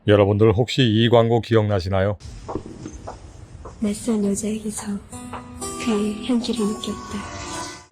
여러분들 혹시 이 광고 기억나시나요? 낯선 여자에게서 그의 향기를 느꼈다.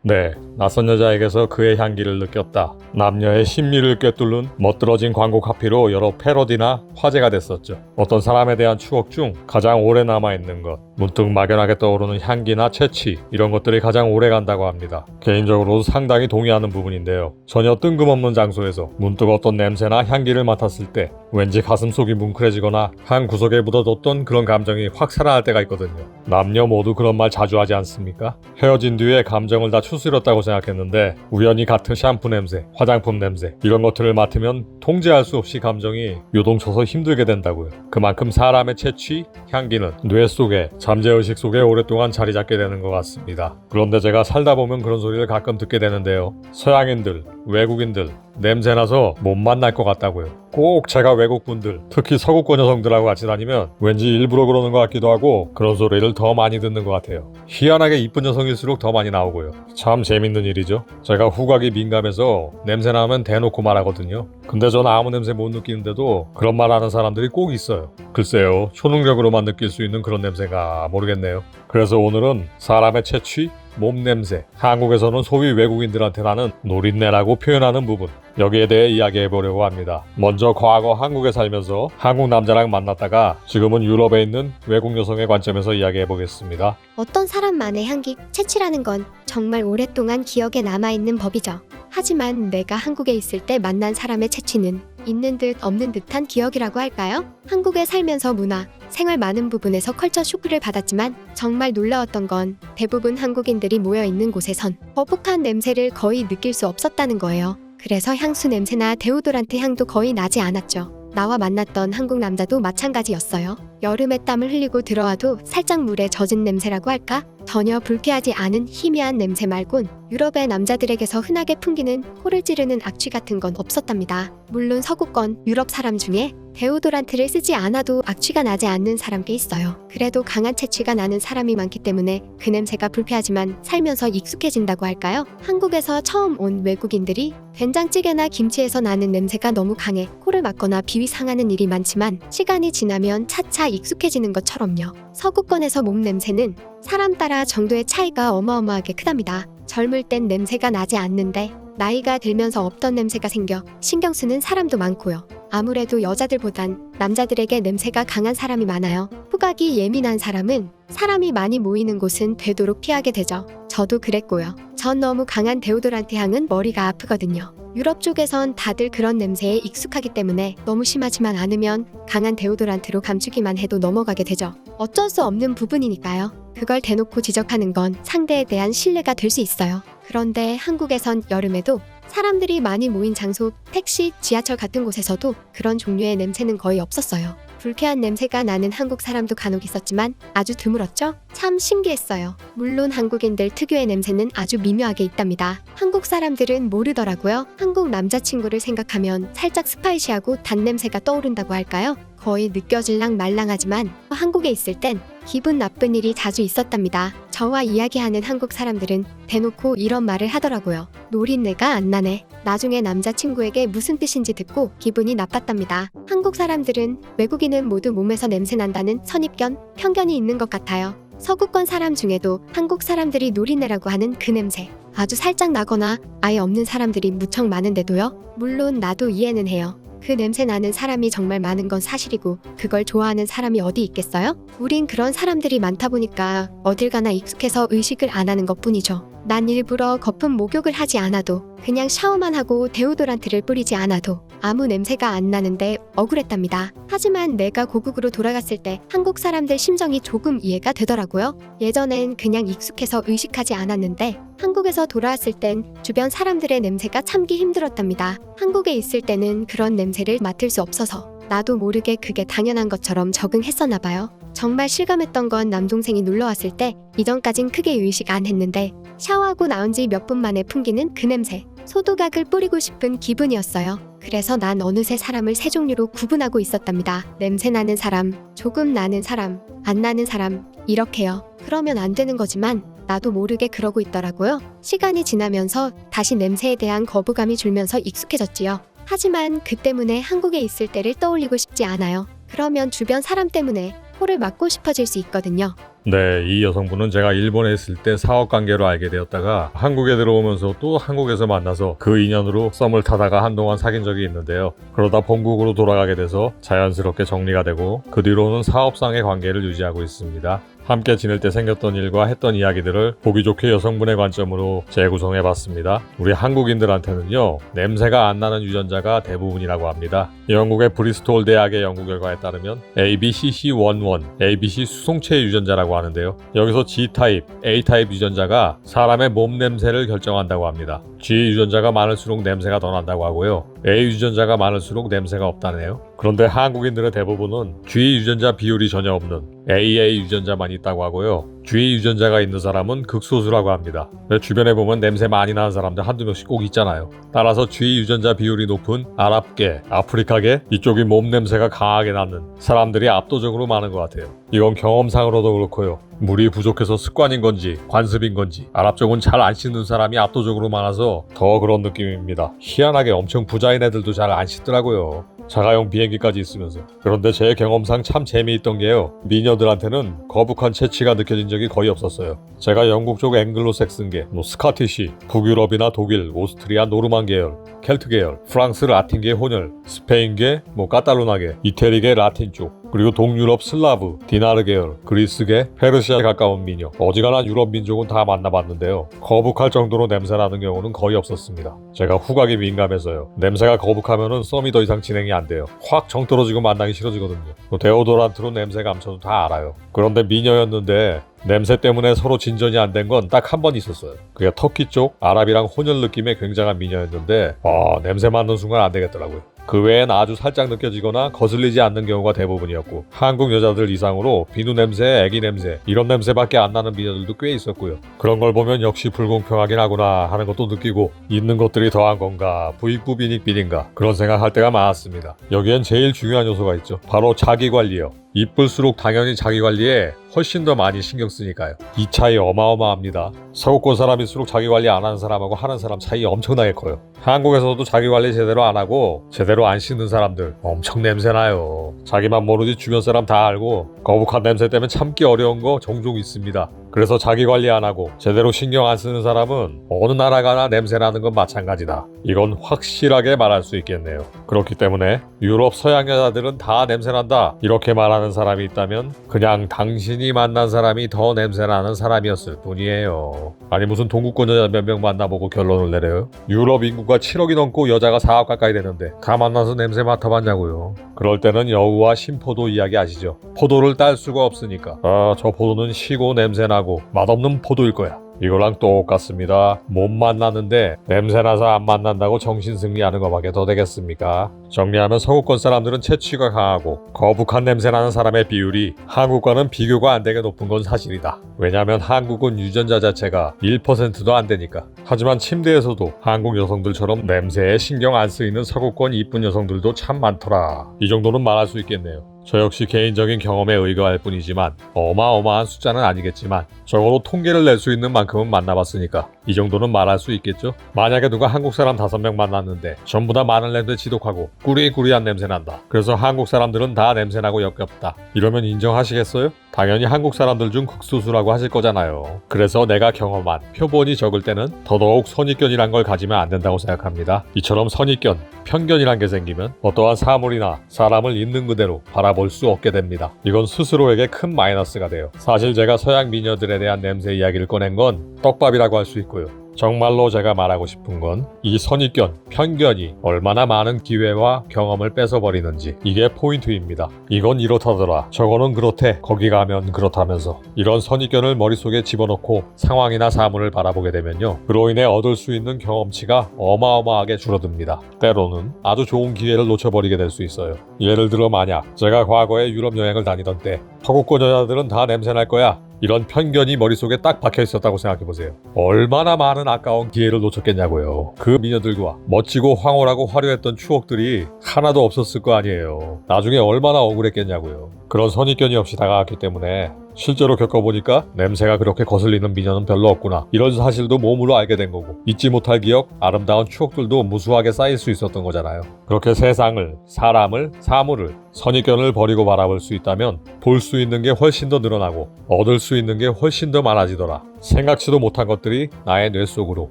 네, 낯선 여자에게서 그의 향기를 느꼈다. 남녀의 심리를 꿰뚫는 멋들어진 광고 카피로 여러 패러디나 화제가 됐었죠. 어떤 사람에 대한 추억 중 가장 오래 남아있는 것, 문득 막연하게 떠오르는 향기나 채취, 이런 것들이 가장 오래 간다고 합니다. 개인적으로도 상당히 동의하는 부분인데요. 전혀 뜬금없는 장소에서 문득 어떤 냄새나 향기를 맡았을 때 왠지 가슴속이 뭉클해지거나 한 구석에 묻어뒀던 그런 감정이 확 살아날 때가 있거든요. 남녀 모두 그런 말 자주 하지 않습니까? 헤어진 뒤에 감정을 다 추스렸다고 생각했는데 우연히 같은 샴푸 냄새, 화장품 냄새, 이런 것들을 맡으면 통제할 수 없이 감정이 요동쳐서 힘들게 된다고요. 그만큼 사람의 채취, 향기는 뇌 속에, 잠재의식 속에 오랫동안 자리 잡게 되는 것 같습니다. 그런데 제가 살다 보면 그런 소리를 가끔 듣게 되는데요. 서양인들, 외국인들 냄새나서 못 만날 것 같다고요. 꼭 제가 외국분들, 특히 서구권 여성들하고 같이 다니면 왠지 일부러 그러는 것 같기도 하고 그런 소리를 더 많이 듣는 것 같아요. 희한하게 이쁜 여성일수록 더 많이 나오고요. 참 재밌는 일이죠. 제가 후각이 민감해서 냄새 나면 대놓고 말하거든요. 근데 전 아무 냄새 못 느끼는데도 그런 말 하는 사람들이 꼭 있어요. 글쎄요, 초능력으로만 느낄 수 있는 그런 냄새가 모르겠네요. 그래서 오늘은 사람의 채취, 몸 냄새, 한국에서는 소위 외국인들한테 나는 노린내라고 표현하는 부분, 여기에 대해 이야기해보려고 합니다. 먼저 과거 한국에 살면서 한국 남자랑 만났다가 지금은 유럽에 있는 외국 여성의 관점에서 이야기해보겠습니다. 어떤 사람만의 향기, 채취라는 건 정말 오랫동안 기억에 남아있는 법이죠. 하지만 내가 한국에 있을 때 만난 사람의 채취는 있는 듯 없는 듯한 기억이라고 할까요? 한국에 살면서 문화, 생활 많은 부분에서 컬처 쇼크를 받았지만 정말 놀라웠던 건 대부분 한국인들이 모여있는 곳에선 거북한 냄새를 거의 느낄 수 없었다는 거예요. 그래서 향수 냄새나 데오도란트 향도 거의 나지 않았죠. 나와 만났던 한국 남자도 마찬가지였어요. 여름에 땀을 흘리고 들어와도 살짝 물에 젖은 냄새라고 할까? 전혀 불쾌하지 않은 희미한 냄새 말곤 유럽의 남자들에게서 흔하게 풍기는 코를 찌르는 악취 같은 건 없었답니다. 물론 서구권 유럽 사람 중에 데오도란트를 쓰지 않아도 악취가 나지 않는 사람 꽤 있어요. 그래도 강한 채취가 나는 사람이 많기 때문에 그 냄새가 불쾌하지만 살면서 익숙해진다고 할까요? 한국에서 처음 온 외국인들이 된장찌개나 김치에서 나는 냄새가 너무 강해 코를 막거나 비위 상하는 일이 많지만 시간이 지나면 차차 익숙해지는 것처럼요. 서구권에서 몸 냄새는 사람 따라 정도의 차이가 어마어마하게 크답니다. 젊을 땐 냄새가 나지 않는데 나이가 들면서 없던 냄새가 생겨 신경 쓰는 사람도 많고요. 아무래도 여자들보단 남자들에게 냄새가 강한 사람이 많아요. 후각이 예민한 사람은 사람이 많이 모이는 곳은 되도록 피하게 되죠. 저도 그랬고요. 전 너무 강한 데오도란트 향은 머리가 아프거든요. 유럽 쪽에선 다들 그런 냄새에 익숙하기 때문에 너무 심하지만 않으면 강한 데오도란트로 감추기만 해도 넘어가게 되죠. 어쩔 수 없는 부분이니까요. 그걸 대놓고 지적하는 건 상대에 대한 신뢰가 될 수 있어요. 그런데 한국에선 여름에도 사람들이 많이 모인 장소, 택시, 지하철 같은 곳에서도 그런 종류의 냄새는 거의 없었어요. 불쾌한 냄새가 나는 한국 사람도 간혹 있었지만 아주 드물었죠? 참 신기했어요. 물론 한국인들 특유의 냄새는 아주 미묘하게 있답니다. 한국 사람들은 모르더라고요. 한국 남자친구를 생각하면 살짝 스파이시하고 단 냄새가 떠오른다고 할까요? 거의 느껴질랑 말랑하지만 한국에 있을 땐 기분 나쁜 일이 자주 있었답니다. 저와 이야기하는 한국 사람들은 대놓고 이런 말을 하더라고요. 노린내가 안 나네. 나중에 남자친구에게 무슨 뜻인지 듣고 기분이 나빴답니다. 한국 사람들은 외국인은 모두 몸에서 냄새 난다는 선입견, 편견이 있는 것 같아요. 서구권 사람 중에도 한국 사람들이 노린내라고 하는 그 냄새 아주 살짝 나거나 아예 없는 사람들이 무척 많은데도요. 물론 나도 이해는 해요. 그 냄새 나는 사람이 정말 많은 건 사실이고 그걸 좋아하는 사람이 어디 있겠어요? 우린 그런 사람들이 많다 보니까 어딜 가나 익숙해서 의식을 안 하는 것뿐이죠. 난 일부러 거품 목욕을 하지 않아도 그냥 샤워만 하고 데오도란트를 뿌리지 않아도 아무 냄새가 안 나는데 억울했답니다. 하지만 내가 고국으로 돌아갔을 때 한국 사람들 심정이 조금 이해가 되더라고요. 예전엔 그냥 익숙해서 의식하지 않았는데 한국에서 돌아왔을 땐 주변 사람들의 냄새가 참기 힘들었답니다. 한국에 있을 때는 그런 냄새를 맡을 수 없어서 나도 모르게 그게 당연한 것처럼 적응했었나 봐요. 정말 실감했던 건 남동생이 놀러왔을 때 이전까진 크게 의식 안 했는데 샤워하고 나온 지 몇 분 만에 풍기는 그 냄새. 소두각을 뿌리고 싶은 기분이었어요. 그래서 난 어느새 사람을 세 종류로 구분하고 있었답니다. 냄새 나는 사람, 조금 나는 사람, 안 나는 사람, 이렇게요. 그러면 안 되는 거지만 나도 모르게 그러고 있더라고요. 시간이 지나면서 다시 냄새에 대한 거부감이 줄면서 익숙해졌지요. 하지만 그 때문에 한국에 있을 때를 떠올리고 싶지 않아요. 그러면 주변 사람 때문에 코를 막고 싶어질 수 있거든요. 네, 이 여성분은 제가 일본에 있을 때 사업관계로 알게 되었다가 한국에 들어오면서 또 한국에서 만나서 그 인연으로 썸을 타다가 한동안 사귄 적이 있는데요. 그러다 본국으로 돌아가게 돼서 자연스럽게 정리가 되고 그 뒤로는 사업상의 관계를 유지하고 있습니다. 함께 지낼 때 생겼던 일과 했던 이야기들을 보기 좋게 여성분의 관점으로 재구성해봤습니다. 우리 한국인들한테는요, 냄새가 안 나는 유전자가 대부분이라고 합니다. 영국의 브리스톨 대학의 연구 결과에 따르면 ABCC11, ABC 수송체 유전자라고 하는데요. 여기서 G타입, A타입 유전자가 사람의 몸 냄새를 결정한다고 합니다. G 유전자가 많을수록 냄새가 더 난다고 하고요. A 유전자가 많을수록 냄새가 없다네요. 그런데 한국인들의 대부분은 G 유전자 비율이 전혀 없는 AA 유전자만 있다고 하고요. G 유전자가 있는 사람은 극소수라고 합니다. 주변에 보면 냄새 많이 나는 사람들 한두 명씩 꼭 있잖아요. 따라서 G 유전자 비율이 높은 아랍계, 아프리카계 이쪽이 몸 냄새가 강하게 나는 사람들이 압도적으로 많은 것 같아요. 이건 경험상으로도 그렇고요. 물이 부족해서 습관인 건지 관습인 건지 아랍 쪽은 잘 안 씻는 사람이 압도적으로 많아서 더 그런 느낌입니다. 희한하게 엄청 부자인 애들도 잘 안 씻더라고요. 자가용 비행기까지 있으면서. 그런데 제 경험상 참 재미있던 게요. 미녀들한테는 거북한 체취가 느껴진 적이 거의 없었어요. 제가 영국 쪽 앵글로색슨계, 스카티시, 북유럽이나 독일, 오스트리아, 노르만 계열, 켈트 계열, 프랑스 라틴계 혼혈, 스페인계, 카탈루나계, 이태리계 라틴 쪽, 그리고 동유럽 슬라브, 디나르 계열, 그리스계, 페르시아에 가까운 미녀, 어지간한 유럽 민족은 다 만나봤는데요. 거북할 정도로 냄새나는 경우는 거의 없었습니다. 제가 후각이 민감해서요. 냄새가 거북하면은 썸이 더 이상 진행이 안 돼요. 확 정 떨어지고 만나기 싫어지거든요. 데오도란트로 냄새 감춰도 다 알아요. 그런데 미녀였는데 냄새 때문에 서로 진전이 안 된 건 딱 한 번 있었어요. 그게 터키 쪽 아랍이랑 혼혈 느낌의 굉장한 미녀였는데 냄새 맡는 순간 안 되겠더라고요. 그 외엔 아주 살짝 느껴지거나 거슬리지 않는 경우가 대부분이었고 한국 여자들 이상으로 비누 냄새, 애기 냄새 이런 냄새밖에 안 나는 미녀들도 꽤 있었고요. 그런 걸 보면 역시 불공평하긴 하구나 하는 것도 느끼고 있는 것들이 더한 건가 부익부 빈익빈인가 그런 생각할 때가 많았습니다. 여기엔 제일 중요한 요소가 있죠. 바로 자기관리요. 이쁠수록 당연히 자기관리에 훨씬 더 많이 신경 쓰니까요. 이 차이 어마어마합니다. 서구권 사람일수록 자기관리 안 하는 사람하고 하는 사람 차이 엄청나게 커요. 한국에서도 자기관리 제대로 안 하고 제대로 안 씻는 사람들 엄청 냄새나요. 자기만 모르지 주변 사람 다 알고 거북한 냄새 때문에 참기 어려운 거 종종 있습니다. 그래서 자기관리 안 하고 제대로 신경 안 쓰는 사람은 어느 나라 가나 냄새나는 건 마찬가지다. 이건 확실하게 말할 수 있겠네요. 그렇기 때문에 유럽 서양 여자들은 다 냄새난다 이렇게 말하는 사람이 있다면 그냥 당신이 만난 사람이 더 냄새나는 사람이었을 뿐이에요. 아니 무슨 동구권 여자 몇 명 만나보고 결론을 내려요? 유럽 인구가 7억이 넘고 여자가 4억 가까이 되는데 다 만나서 냄새 맡아봤냐고요. 그럴 때는 여우와 신포도 이야기 아시죠? 포도를 딸 수가 없으니까 저 포도는 시고 냄새나고 맛없는 포도일 거야. 이거랑 똑같습니다. 못 만났는데 냄새나서 안 만난다고 정신승리하는 것밖에 더 되겠습니까? 정리하면 서구권 사람들은 체취가 강하고 거북한 냄새나는 사람의 비율이 한국과는 비교가 안 되게 높은 건 사실이다. 왜냐하면 한국은 유전자 자체가 1%도 안 되니까. 하지만 침대에서도 한국 여성들처럼 냄새에 신경 안 쓰이는 서구권 이쁜 여성들도 참 많더라. 이 정도는 말할 수 있겠네요. 저 역시 개인적인 경험에 의거할 뿐이지만 어마어마한 숫자는 아니겠지만 적어도 통계를 낼 수 있는 만큼은 만나봤으니까 이 정도는 말할 수 있겠죠? 만약에 누가 한국 사람 5명 만났는데 전부 다 마늘 냄새 지독하고 꾸리꾸리한 냄새 난다. 그래서 한국 사람들은 다 냄새나고 역겹다. 이러면 인정하시겠어요? 당연히 한국 사람들 중 극소수라고 하실 거잖아요. 그래서 내가 경험한 표본이 적을 때는 더더욱 선입견이란 걸 가지면 안 된다고 생각합니다. 이처럼 선입견, 편견이란 게 생기면 어떠한 사물이나 사람을 있는 그대로 바라볼 수 없게 됩니다. 이건 스스로에게 큰 마이너스가 돼요. 사실 제가 서양 미녀들에 대한 냄새 이야기를 꺼낸 건 떡밥이라고 할 수 있고요. 정말로 제가 말하고 싶은 건 이 선입견, 편견이 얼마나 많은 기회와 경험을 뺏어버리는지 이게 포인트입니다. 이건 이렇다더라, 저거는 그렇대, 거기 가면 그렇다면서 이런 선입견을 머릿속에 집어넣고 상황이나 사물을 바라보게 되면요. 그로 인해 얻을 수 있는 경험치가 어마어마하게 줄어듭니다. 때로는 아주 좋은 기회를 놓쳐버리게 될 수 있어요. 예를 들어 만약 제가 과거에 유럽 여행을 다니던 때 서구권 여자들은 다 냄새날 거야 이런 편견이 머릿속에 딱 박혀 있었다고 생각해보세요. 얼마나 많은 아까운 기회를 놓쳤겠냐고요. 그 미녀들과 멋지고 황홀하고 화려했던 추억들이 하나도 없었을 거 아니에요. 나중에 얼마나 억울했겠냐고요. 그런 선입견이 없이 다가왔기 때문에 실제로 겪어보니까 냄새가 그렇게 거슬리는 미녀는 별로 없구나. 이런 사실도 몸으로 알게 된 거고 잊지 못할 기억, 아름다운 추억들도 무수하게 쌓일 수 있었던 거잖아요. 그렇게 세상을, 사람을, 사물을, 선입견을 버리고 바라볼 수 있다면 볼 수 있는 게 훨씬 더 늘어나고 얻을 수 있는 게 훨씬 더 많아지더라. 생각지도 못한 것들이 나의 뇌 속으로,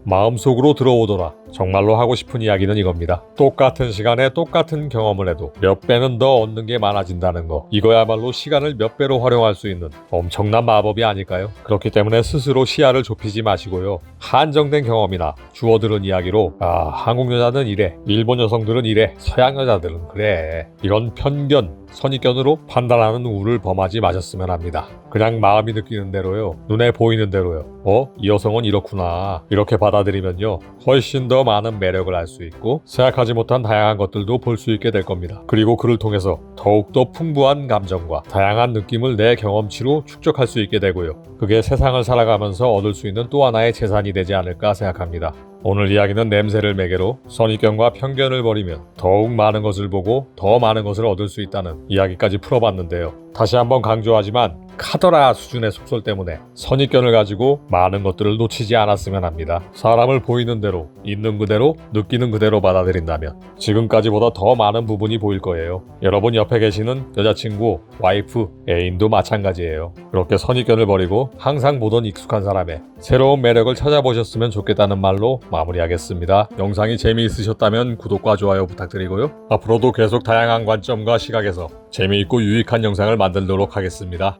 마음 속으로 들어오더라. 정말로 하고 싶은 이야기는 이겁니다. 똑같은 시간에 똑같은 경험을 해도 몇 배는 더 얻는 게 많아진다는 거. 이거야말로 시간을 몇 배로 활용할 수 있는 엄청난 마법이 아닐까요? 그렇기 때문에 스스로 시야를 좁히지 마시고요. 한정된 경험이나 주워들은 이야기로 한국 여자는 이래, 일본 여성들은 이래, 서양 여자들은 그래. 이런 편견, 선입견으로 판단하는 우를 범하지 마셨으면 합니다. 그냥 마음이 느끼는 대로요. 눈에 보이는 대로요. 이 여성은 이렇구나. 이렇게 받아들이면요. 훨씬 더 많은 매력을 알 수 있고 생각하지 못한 다양한 것들도 볼 수 있게 될 겁니다. 그리고 그를 통해서 더욱더 풍부한 감정과 다양한 느낌을 내 경험치로 축적할 수 있게 되고요. 그게 세상을 살아가면서 얻을 수 있는 또 하나의 재산이 되지 않을까 생각합니다. 오늘 이야기는 냄새를 매개로 선입견과 편견을 버리면 더욱 많은 것을 보고 더 많은 것을 얻을 수 있다는 이야기까지 풀어봤는데요. 다시 한번 강조하지만 카더라 수준의 속설 때문에 선입견을 가지고 많은 것들을 놓치지 않았으면 합니다. 사람을 보이는 대로, 있는 그대로, 느끼는 그대로 받아들인다면 지금까지보다 더 많은 부분이 보일 거예요. 여러분 옆에 계시는 여자친구, 와이프, 애인도 마찬가지예요. 그렇게 선입견을 버리고 항상 보던 익숙한 사람의 새로운 매력을 찾아보셨으면 좋겠다는 말로 마무리하겠습니다. 영상이 재미있으셨다면 구독과 좋아요 부탁드리고요. 앞으로도 계속 다양한 관점과 시각에서 재미있고 유익한 영상을 만들도록 하겠습니다.